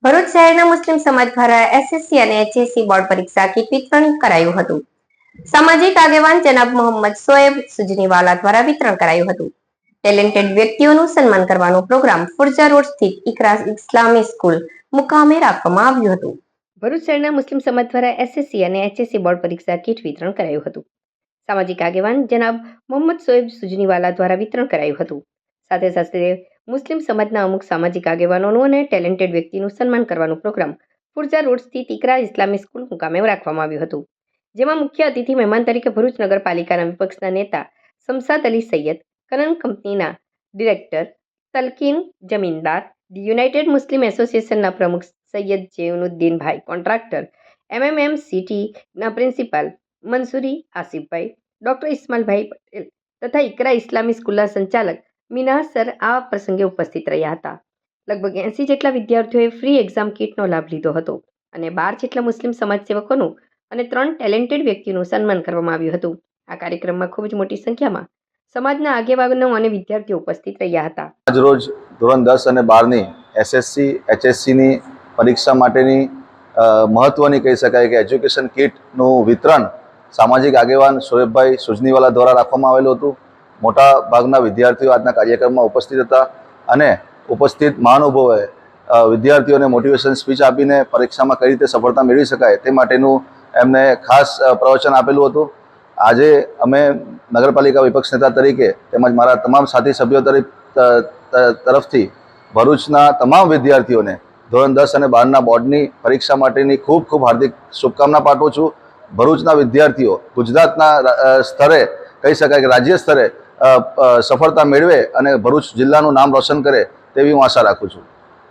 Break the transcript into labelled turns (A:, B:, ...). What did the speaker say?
A: ભરૂચ શહેરના મુસ્લિમ સમાજ દ્વારા એસએસસી અને એચએસસી બોર્ડ પરીક્ષા કીટ વિતરણ કરાયું હતું. સામાજિક આગેવાન જનાબ મોહમ્મદ શોએબ સુજનીવાલા દ્વારા વિતરણ કરાયું હતું. ટેલેન્ટેડ વ્યક્તિઓનું સન્માન કરવાનો પ્રોગ્રામ ફુરજા રોડ સ્થિત ઇકરા ઇસ્લામી સ્કૂલ મુકામે રાખવામાં આવ્યું હતું. ભરૂચ શહેરના મુસ્લિમ સમાજ દ્વારા એસએસસી અને એચએસસી બોર્ડ પરીક્ષા કીટ વિતરણ કરાયું હતું. સામાજિક આગેવાન જનાબ મોહમ્મદ શોએબ સુજનીવાલા દ્વારા વિતરણ કરાયું હતું. સાથે સાથે મુસ્લિમ સમાજના અમુક સામાજિક આગેવાનોનું અને ટેલેન્ટેડ વ્યક્તિનું સન્માન કરવાનું પ્રોગ્રામ ફુરજા રોડ સ્થિત ઇકરા ઇસ્લામી સ્કૂલ મુકામે રાખવામાં આવ્યું હતું. જેમાં મુખ્ય અતિથિ મહેમાન તરીકે ભરૂચ નગરપાલિકાના વિપક્ષના નેતા શમશાદ અલી સૈયદ, કરન કંપનીના ડિરેક્ટર તલકીન જમીનદાર, યુનાઇટેડ મુસ્લિમ એસોસિએશનના પ્રમુખ Syed જૈનુદ્દીનભાઈ, contractor એમએમએમસીટીના principal Mansuri આસિફભાઈ, doctor ઇસ્માઇલભાઈ પટેલ તથા ઇકરા ઇસ્લામી સ્કૂલના સંચાલક મીના સર આ પ્રસંગે ઉપસ્થિત રહ્યા હતા. લગભગ 80 જેટલા વિદ્યાર્થીઓએ ફ્રી એક્ઝામ કીટનો લાભ લીધો હતો અને 12 જેટલા મુસ્લિમ સમાજસેવકોનું અને 3 ટેલેન્ટેડ વ્યક્તિનું સન્માન કરવામાં આવ્યું હતું. આ કાર્યક્રમમાં ખૂબ જ મોટી સંખ્યામાં સમાજના આગેવાનો અને વિદ્યાર્થીઓ ઉપસ્થિત રહ્યા હતા.
B: આજરોજ ધોરણ 10 અને 12ની એસએસસી એચએસસીની પરીક્ષા માટેની મહત્વની કહી શકાય કે એજ્યુકેશન કીટનું વિતરણ સામાજિક આગેવાન શોએબભાઈ સુજનીવાલા દ્વારા રાખવામાં આવેલું હતું. મોટા ભાગના વિદ્યાર્થીઓ આજના કાર્યક્રમમાં ઉપસ્થિત હતા અને ઉપસ્થિત મહાનુભાવોએ વિદ્યાર્થીઓને મોટિવેશન સ્પીચ આપીને પરીક્ષામાં કઈ રીતે સફળતા મેળવી શકાય તે માટેનું એમને ખાસ પ્રવચન આપેલું હતું. આજે અમે નગરપાલિકા વિપક્ષ નેતા તરીકે તેમજ મારા તમામ સાથી સભ્યો તરફથી ભરૂચના તમામ વિદ્યાર્થીઓને ધોરણ 10 અને 12ના બોર્ડની પરીક્ષા માટેની ખૂબ ખૂબ હાર્દિક શુભકામના પાઠવું છું. ભરૂચના વિદ્યાર્થીઓ ગુજરાતના સ્તરે કહી શકાય કે રાજ્ય સ્તરે સફળતા મેળવે અને ભરૂચ જિલ્લાનું નામ રોશન કરે તેવી હું આશા રાખું છું.